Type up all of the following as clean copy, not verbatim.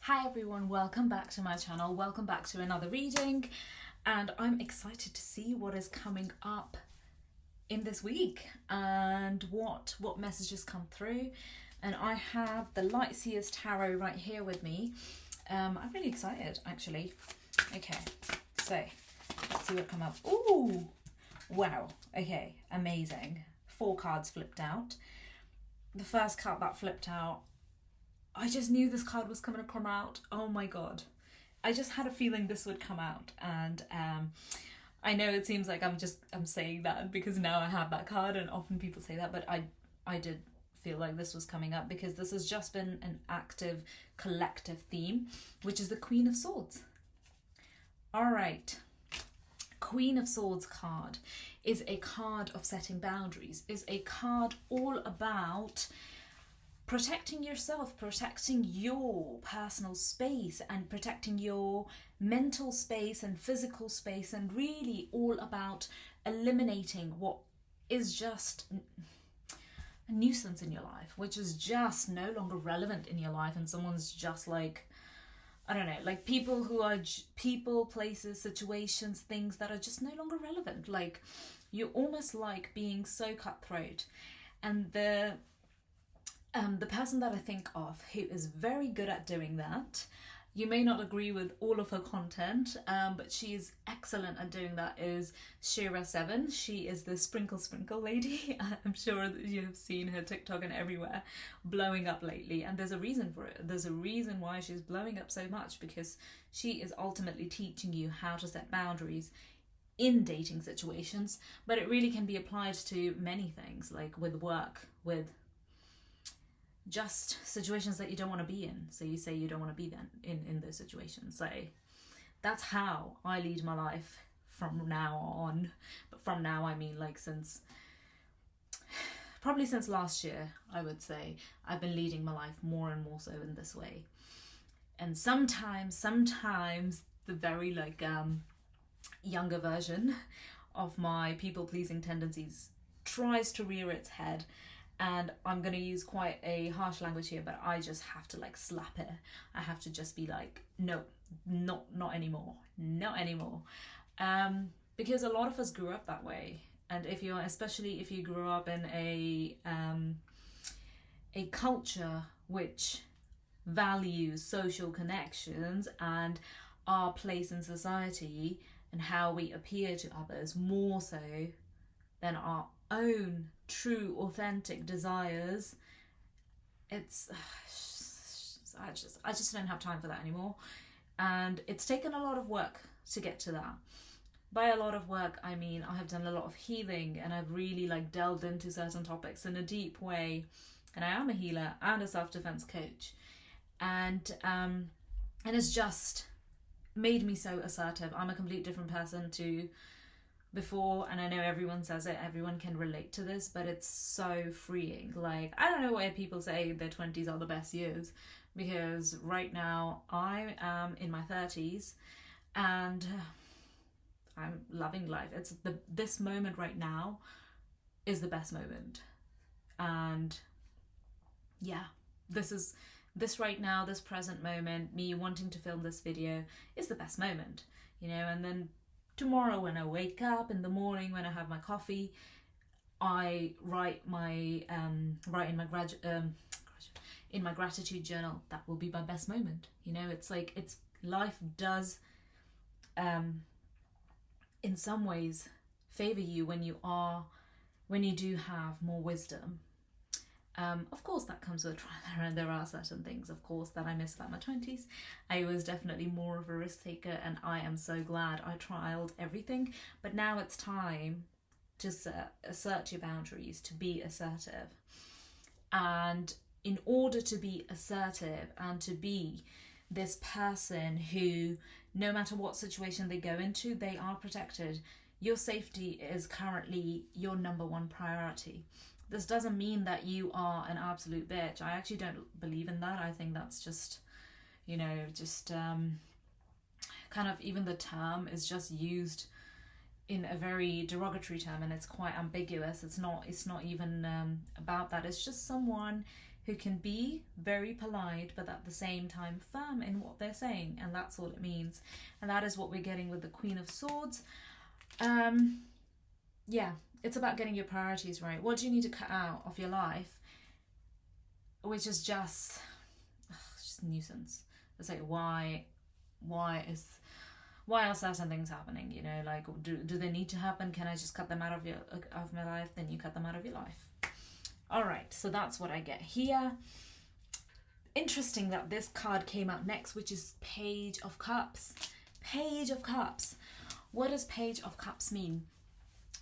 Hi everyone, welcome back to my channel, welcome back to another reading, and I'm excited to see what is coming up in this week and what messages come through. And I have the Light Seers Tarot right here with me. I'm really excited actually. Okay, so let's see what come up. Ooh, wow, okay, amazing. 4 cards flipped out. The first card that flipped out, I just knew this card was coming to come out. Oh my god. I just had a feeling this would come out, and I know it seems like I'm saying that because now I have that card, and often people say that, but I did feel like this was coming up because this has just been an active collective theme, which is the Queen of Swords. All right. Queen of Swords card is a card of setting boundaries, is a card all about protecting yourself, protecting your personal space, and protecting your mental space and physical space, and really all about eliminating what is just a nuisance in your life, which is just no longer relevant in your life, and someone's just like, I don't know, like people who are people, places, situations, things that are just no longer relevant. Like, you're almost like being so cutthroat. And the person that I think of who is very good at doing that, you may not agree with all of her content, but she is excellent at doing that, is 𝐿𝐷𝐉𝐻. She is the sprinkle lady. I'm sure that you have seen her TikTok and everywhere blowing up lately, and there's a reason for it. There's a reason why she's blowing up so much, because she is ultimately teaching you how to set boundaries in dating situations, but it really can be applied to many things, like with work, with just situations that you don't want to be in. So you say you don't want to be then in those situations. So that's how I lead my life from now on. But from now, I mean like probably since last year, I would say, I've been leading my life more and more so in this way. And sometimes the very younger version of my people-pleasing tendencies tries to rear its head. And I'm going to use quite a harsh language here, but I just have to slap it. I have to just be like, no, not anymore. Not anymore. Because a lot of us grew up that way. And especially if you grew up in a culture which values social connections and our place in society and how we appear to others more so than our own true authentic desires, it's I just don't have time for that anymore. And it's taken a lot of work to get to that. By a lot of work, I mean I have done a lot of healing, and I've really delved into certain topics in a deep way, and I am a healer and a self-defense coach, and it's just made me so assertive. I'm a complete different person to before, and I know everyone says it, everyone can relate to this, but it's so freeing. I don't know why people say their 20s are the best years, because right now I am in my 30s and I'm loving life. It's this moment right now is the best moment, and yeah, this right now, this present moment, me wanting to film this video is the best moment, and then tomorrow when I wake up, in the morning when I have my coffee, I write in my gratitude journal. That will be my best moment. It's life does in some ways favor you when you do have more wisdom. Of course that comes with trial and error. There are certain things, of course, that I missed about my 20s. I was definitely more of a risk taker, and I am so glad I trialed everything. But now it's time to assert your boundaries, to be assertive. And in order to be assertive and to be this person who, no matter what situation they go into, they are protected, your safety is currently your number one priority. This doesn't mean that you are an absolute bitch. I actually don't believe in that. I think that's just, kind of, even the term is just used in a very derogatory term, and it's quite ambiguous. It's not even about that. It's just someone who can be very polite but at the same time firm in what they're saying, and that's all it means. And that is what we're getting with the Queen of Swords. Yeah, it's about getting your priorities right. What do you need to cut out of your life, which is just nuisance? It's like, why are certain things happening? You know, like, do they need to happen? Can I just cut them out of my life? Then you cut them out of your life. All right, so that's what I get here. Interesting that this card came out next, which is Page of Cups. Page of Cups. What does Page of Cups mean?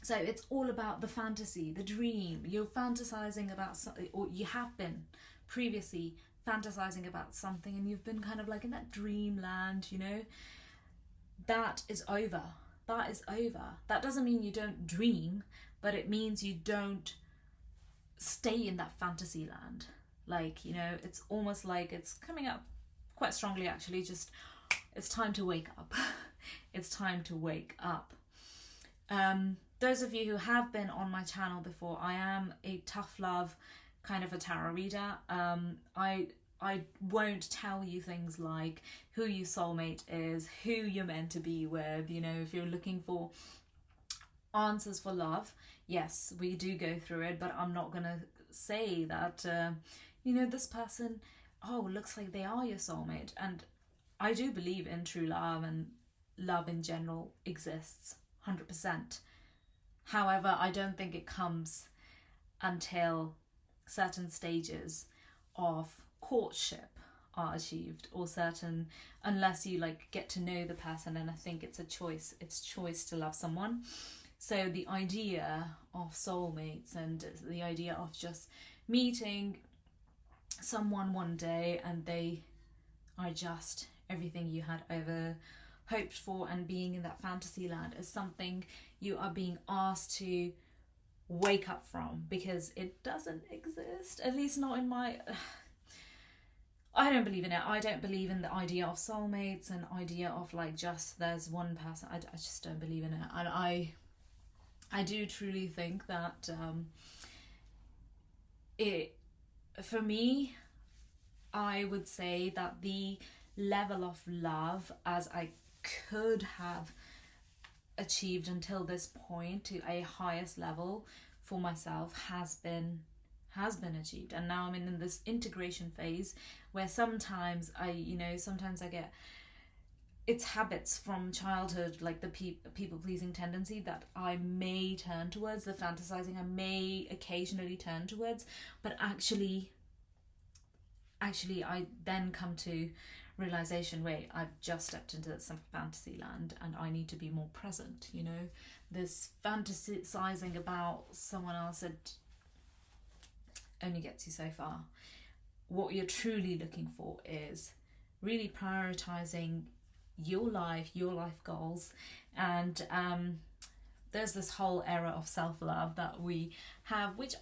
So it's all about the fantasy, the dream. You're fantasizing about something, or you have been previously fantasizing about something, and you've been kind of like in that dreamland, you know. That is over. That is over. That doesn't mean you don't dream, but it means you don't stay in that fantasy land. Like, you know, it's almost like it's coming up quite strongly, actually. Just, it's time to wake up. It's time to wake up. Those of you who have been on my channel before, I am a tough love kind of a tarot reader. I won't tell you things like who your soulmate is, who you're meant to be with. You know, if you're looking for answers for love, yes, we do go through it, but I'm not going to say that, you know, this person, oh, looks like they are your soulmate. And I do believe in true love, and love in general exists 100%. However, I don't think it comes until certain stages of courtship are achieved, or certain, unless you like get to know the person. And I think it's a choice. It's choice to love someone. So the idea of soulmates and the idea of just meeting someone one day and they are just everything you had ever hoped for, and being in that fantasy land is something you are being asked to wake up from, because it doesn't exist, at least not in my... I don't believe in it. I don't believe in the idea of soulmates and idea of like just there's one person. I just don't believe in it. And I do truly think that for me, I would say that the level of love as I could have achieved until this point, to a highest level for myself, has been achieved. And now I'm in this integration phase where sometimes I get, it's habits from childhood, like the people pleasing tendency that I may turn towards, the fantasizing I may occasionally turn towards, but actually I then come to realization, wait, I've just stepped into some fantasy land and I need to be more present. You know, this fantasizing about someone else, it only gets you so far. What you're truly looking for is really prioritizing your life goals. And there's this whole era of self-love that we have, which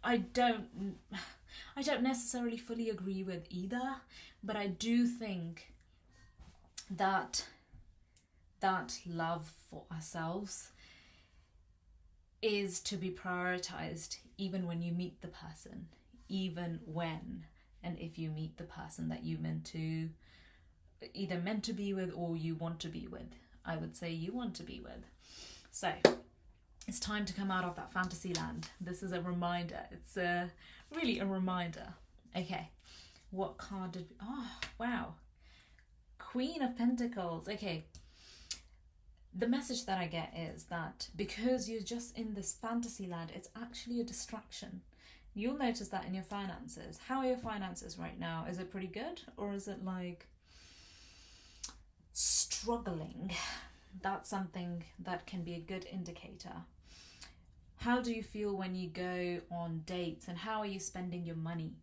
I don't necessarily fully agree with either, but I do think that love for ourselves is to be prioritized even when you meet the person, even when and if you meet the person that you either meant to be with or you want to be with. I would say you want to be with. So it's time to come out of that fantasy land. This is a reminder. It's really a reminder. Okay, what card did we... Oh, wow. Queen of Pentacles. Okay. The message that I get is that because you're just in this fantasy land, it's actually a distraction. You'll notice that in your finances. How are your finances right now? Is it pretty good? Or is it like struggling? That's something that can be a good indicator. How do you feel when you go on dates, and how are you spending your money?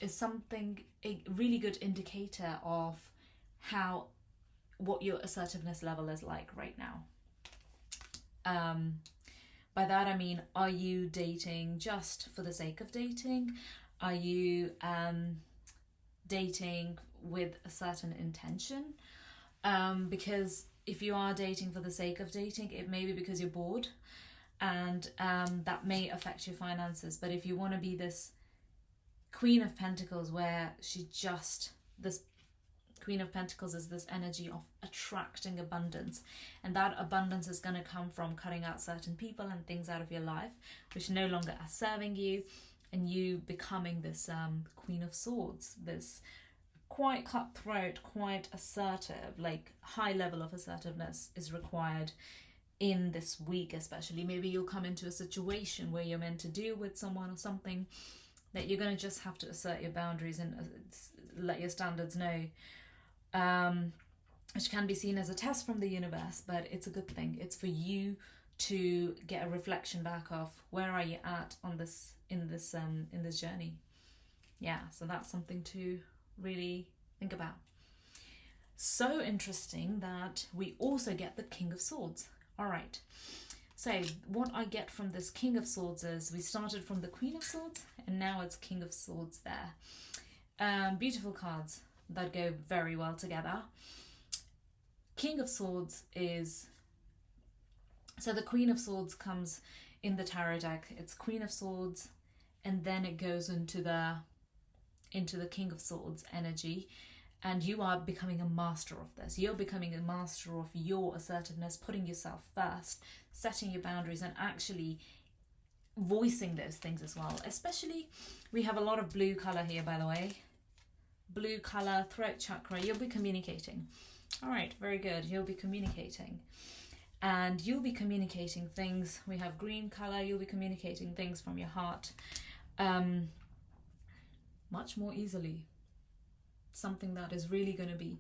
Is something a really good indicator of what your assertiveness level is like right now. By that I mean, are you dating just for the sake of dating? Are you dating with a certain intention? Because if you are dating for the sake of dating, it may be because you're bored, and that may affect your finances. But if you want to be this Queen of Pentacles, where this Queen of Pentacles is this energy of attracting abundance, and that abundance is going to come from cutting out certain people and things out of your life which no longer are serving you, and you becoming this Queen of Swords, this quite cutthroat, quite assertive, like high level of assertiveness is required in this week. Especially maybe you'll come into a situation where you're meant to deal with someone or something that you're going to just have to assert your boundaries and let your standards know, which can be seen as a test from the universe, but it's a good thing. It's for you to get a reflection back of where are you at on this in this journey. Yeah, so that's something to really think about. So interesting that we also get the King of Swords. All right, so what I get from this King of Swords is we started from the Queen of Swords and now it's King of Swords there. Beautiful cards that go very well together. King of Swords is, so the Queen of Swords comes in the tarot deck. It's Queen of Swords and then it goes into the King of Swords energy, and you are becoming a master of this. You're becoming a master of your assertiveness, putting yourself first, setting your boundaries, and actually voicing those things as well. Especially, we have a lot of blue color here, by the way. Blue color, throat chakra, you'll be communicating. All right, very good. You'll be communicating. And you'll be communicating things. We have green color, you'll be communicating things from your heart much more easily. Something that is really going to be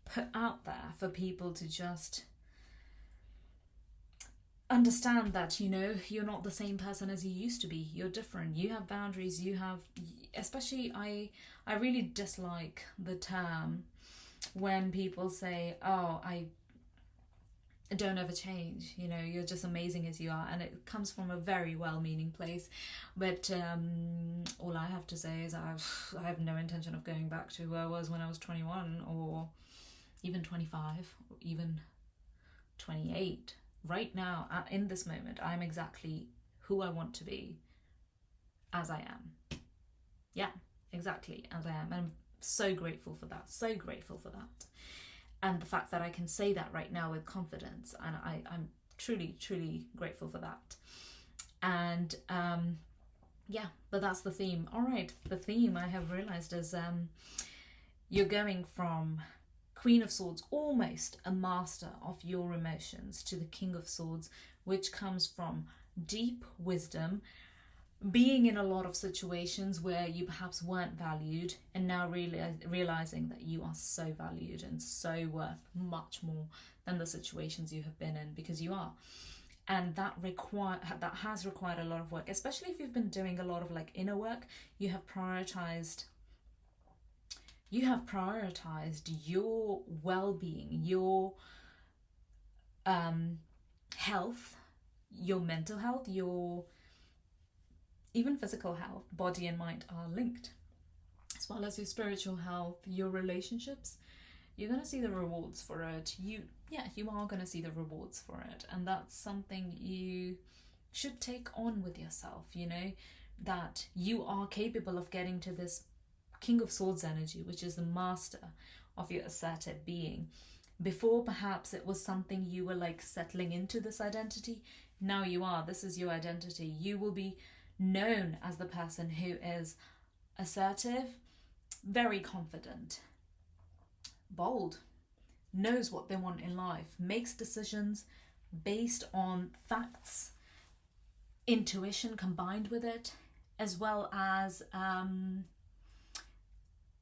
put out there for people to just understand that, you know, you're not the same person as you used to be. You're different. You have boundaries. You have, especially I really dislike the term when people say, oh, I don't ever change, you know, you're just amazing as you are, and it comes from a very well-meaning place, but all I have to say is I have no intention of going back to where I was when I was 21 or even 25 or even 28. Right now, in this moment, I'm exactly who I want to be, as I am. Yeah, exactly as I am, and I'm so grateful for that, so grateful for that. And the fact that I can say that right now with confidence, and I'm truly, truly grateful for that. And yeah, but that's the theme. All right, the theme I have realized is you're going from Queen of Swords, almost a master of your emotions, to the King of Swords, which comes from deep wisdom, being in a lot of situations where you perhaps weren't valued, and now realizing that you are so valued and so worth much more than the situations you have been in, because you are. And that has required a lot of work, especially if you've been doing a lot of like inner work. You have prioritized your well-being, your health, your mental health, your even physical health. Body and mind are linked, as well as your spiritual health, your relationships. You're going to see the rewards for it. You are going to see the rewards for it, and that's something you should take on with yourself, you know, that you are capable of getting to this King of Swords energy, which is the master of your assertive being. Before, perhaps it was something you were like settling into this identity. Now you are. This is your identity. You will be known as the person who is assertive, very confident, bold, knows what they want in life, makes decisions based on facts, intuition combined with it, as well as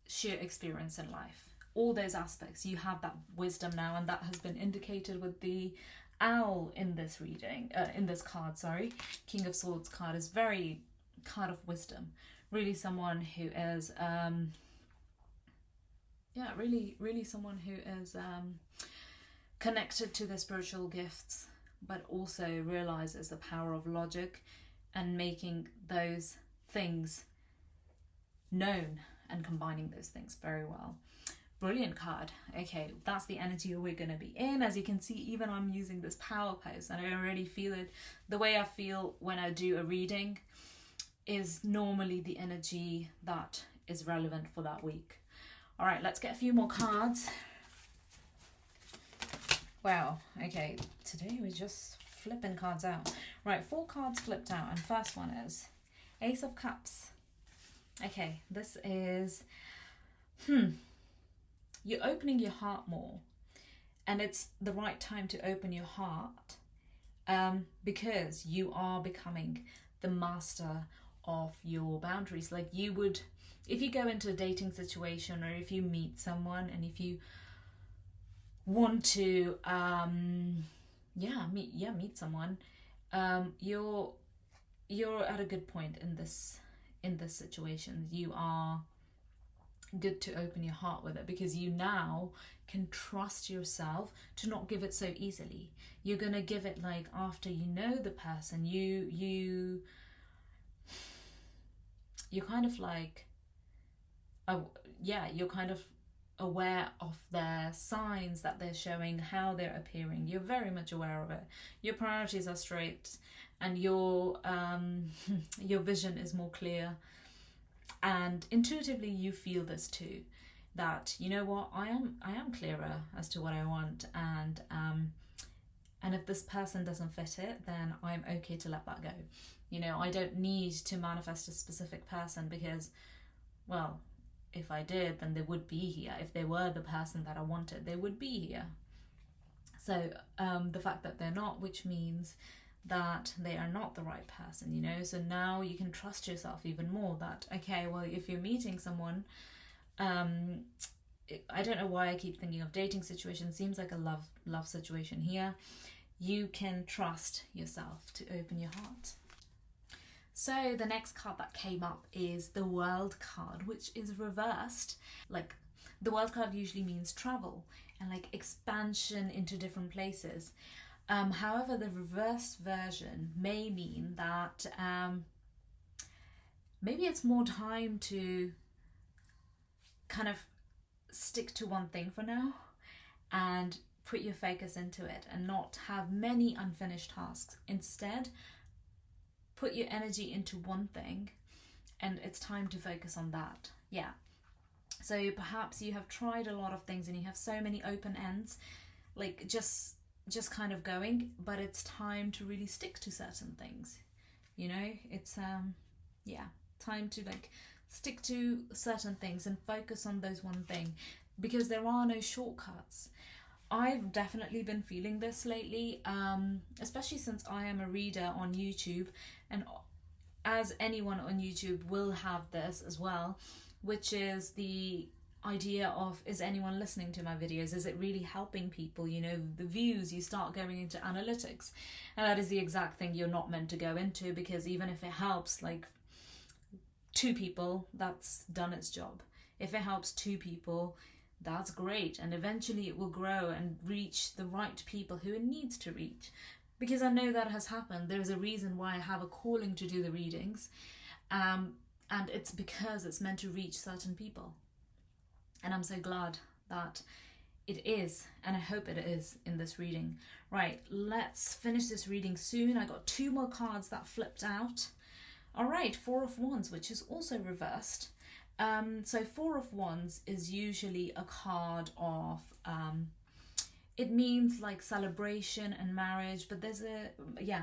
sheer experience in life. All those aspects, you have that wisdom now, and that has been indicated with the owl in this reading, in this card, sorry. King of Swords card is very card of wisdom. Really someone who is, really someone who is connected to their spiritual gifts, but also realizes the power of logic and making those things known and combining those things very well. Brilliant card. Okay, that's the energy we're going to be in. As you can see, even I'm using this power pose, and I already feel it the way I feel when I do a reading. is normally the energy that is relevant for that week. All right, let's get a few more cards. Wow, okay, today we're just flipping cards out. Right, 4 cards flipped out, and first one is Ace of Cups. Okay, this is, you're opening your heart more, and it's the right time to open your heart because you are becoming the master of your boundaries. Like you would, if you go into a dating situation, or if you meet someone and if you want to meet someone, you're at a good point in this situation. You are good to open your heart with it, because you now can trust yourself to not give it so easily. You're gonna give it like after you know the person. You're kind of like, you're kind of aware of their signs that they're showing, how they're appearing. You're very much aware of it. Your priorities are straight, and your vision is more clear. And intuitively you feel this too, that you know what, I am clearer as to what I want, and if this person doesn't fit it, then I'm okay to let that go. You know, I don't need to manifest a specific person, because, well, if I did, then they would be here. If they were the person that I wanted, they would be here. So the fact that they're not, which means that they are not the right person, you know. So now you can trust yourself even more, that, okay, well, if you're meeting someone, I don't know why I keep thinking of dating situation. Seems like a love situation here. You can trust yourself to open your heart. So the next card that came up is the World card, which is reversed. Like, the World card usually means travel and like expansion into different places. However, the reversed version may mean that maybe it's more time to kind of stick to one thing for now and put your focus into it, and not have many unfinished tasks. Instead, put your energy into one thing, and it's time to focus on that. Yeah. So perhaps you have tried a lot of things and you have so many open ends, like just kind of going, but it's time to really stick to certain things. You know, it's time to like stick to certain things and focus on those one thing, because there are no shortcuts. I've definitely been feeling this lately, especially since I am a reader on YouTube, and as anyone on YouTube will have this as well, which is the idea of, is anyone listening to my videos? Is it really helping people? You know, the views, you start going into analytics, and that is the exact thing you're not meant to go into, because even if it helps like 2 people, that's done its job. If it helps 2 people, that's great, and eventually it will grow and reach the right people who it needs to reach, because I know that has happened. There's a reason why I have a calling to do the readings, and it's because it's meant to reach certain people, and I'm so glad that it is, and I hope it is in this reading. Right, let's finish this reading soon. I got 2 more cards that flipped out. All right, 4 of Wands, which is also reversed. So 4 of Wands is usually a card of, it means like celebration and marriage, but there's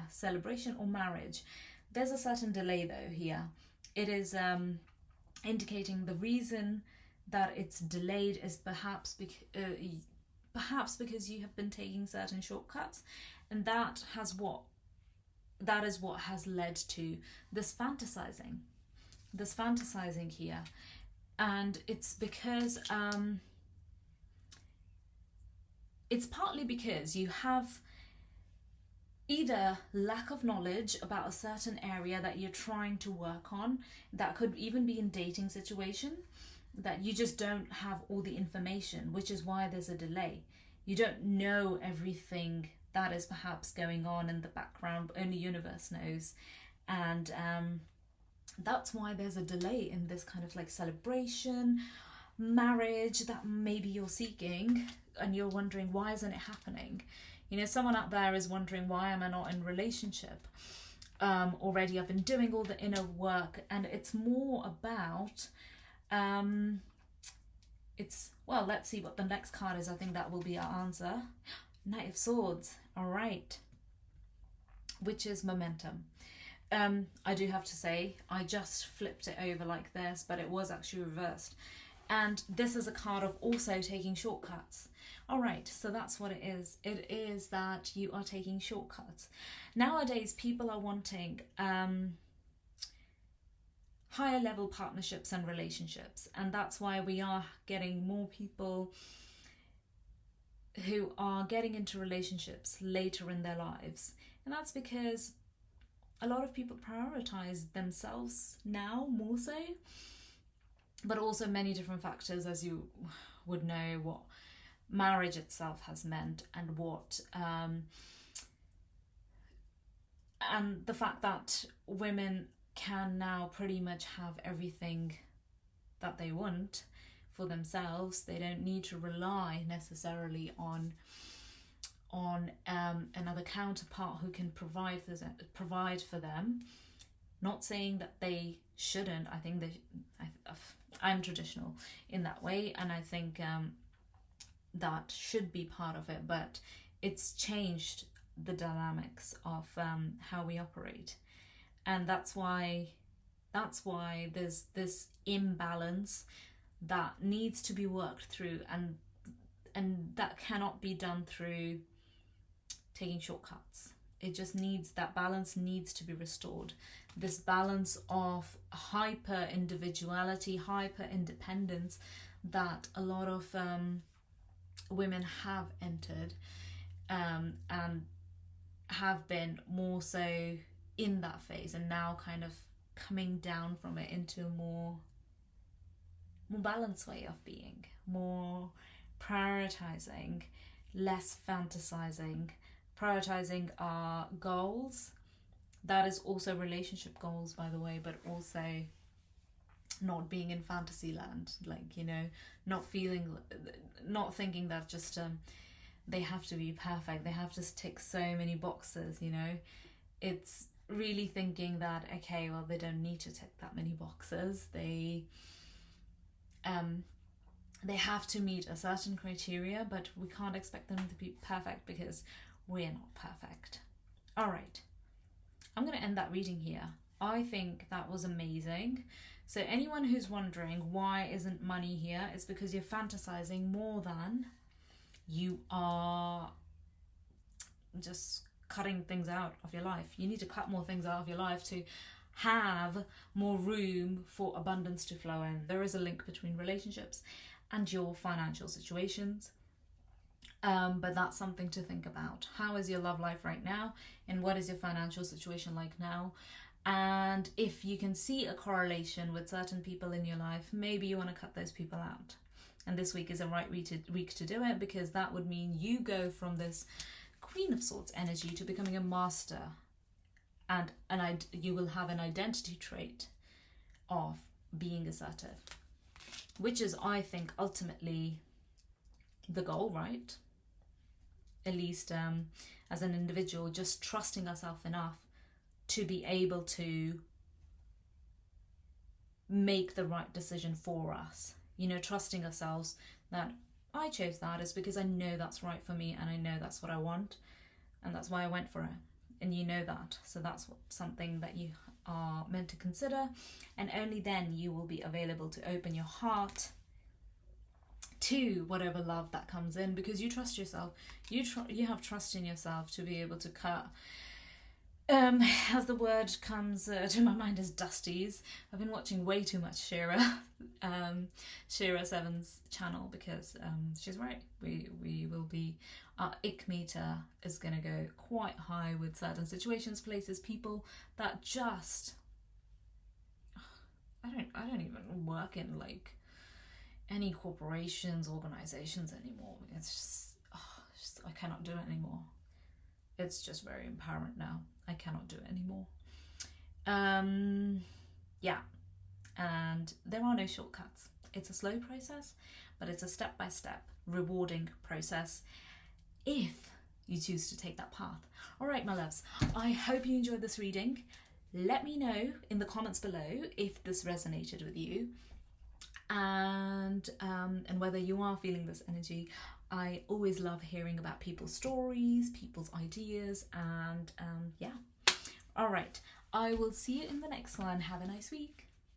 celebration or marriage. There's a certain delay though here. It is indicating the reason that it's delayed is perhaps because you have been taking certain shortcuts, and that is what has led to this fantasizing here. And it's because it's partly because you have either lack of knowledge about a certain area that you're trying to work on. That could even be in dating situation, that you just don't have all the information, which is why there's a delay. You don't know everything that is perhaps going on in the background. Only universe knows. And that's why there's a delay in this kind of like celebration, marriage that maybe you're seeking, and you're wondering, why isn't it happening? You know, someone out there is wondering, why am I not in a relationship? already. I've been doing all the inner work, and it's more about well, let's see what the next card is. I think that will be our answer. Knight of Swords. All right, which is momentum. I do have to say, I just flipped it over like this, but it was actually reversed. And this is a card of also taking shortcuts. All right, so that's what it is. It is that you are taking shortcuts. Nowadays, people are wanting higher level partnerships and relationships. And that's why we are getting more people who are getting into relationships later in their lives. And that's because a lot of people prioritize themselves now more so, but also many different factors, as you would know, what marriage itself has meant, and what and the fact that women can now pretty much have everything that they want for themselves. They don't need to rely necessarily on another counterpart who can provide for them. Not saying that they shouldn't. I think I'm traditional in that way, and I think that should be part of it, but it's changed the dynamics of how we operate, and that's why there's this imbalance that needs to be worked through, and that cannot be done through taking shortcuts. It just needs, that balance needs to be restored. This balance of hyper individuality, hyper independence that a lot of women have entered and have been more so in that phase, and now kind of coming down from it into a more balanced way of being, more prioritizing, less fantasizing, prioritizing our goals. That is also relationship goals, by the way, but also not being in fantasy land, like, you know, not thinking that just they have to be perfect, they have to tick so many boxes, you know. It's really thinking that, okay, well, they don't need to tick that many boxes. They have to meet a certain criteria, but we can't expect them to be perfect because we're not perfect. All right, I'm going to end that reading here. I think that was amazing. So anyone who's wondering why isn't money here, it's because you're fantasizing more than you are just cutting things out of your life. You need to cut more things out of your life to have more room for abundance to flow in. There is a link between relationships and your financial situations. But that's something to think about. How is your love life right now? And what is your financial situation like now? And if you can see a correlation with certain people in your life, maybe you want to cut those people out. And this week is a right week to do it, because that would mean you go from this Queen of Swords energy to becoming a master. And you will have an identity trait of being assertive, which is, I think, ultimately the goal, right? At least as an individual, just trusting ourselves enough to be able to make the right decision for us. You know, trusting ourselves that I chose that is because I know that's right for me, and I know that's what I want, and that's why I went for it. And you know that. So that's something that you are meant to consider, and only then you will be available to open your heart to whatever love that comes in, because you trust yourself. You have trust in yourself to be able to cut. As the word comes to my mind is dusties. I've been watching way too much Shira Seven's channel, because she's right. We will be, our 𝐾 meter is going to go quite high with certain situations, places, people that just, I don't even work in like any corporations, organizations anymore. It's just I cannot do it anymore. It's just very apparent now. I cannot do it anymore. Yeah, and there are no shortcuts. It's a slow process, but it's a step-by-step rewarding process if you choose to take that path. All right, my loves, I hope you enjoyed this reading. Let me know in the comments below if this resonated with you, and whether you are feeling this energy. I always love hearing about people's stories, people's ideas, and yeah. All right, I will see you in the next one. Have a nice week.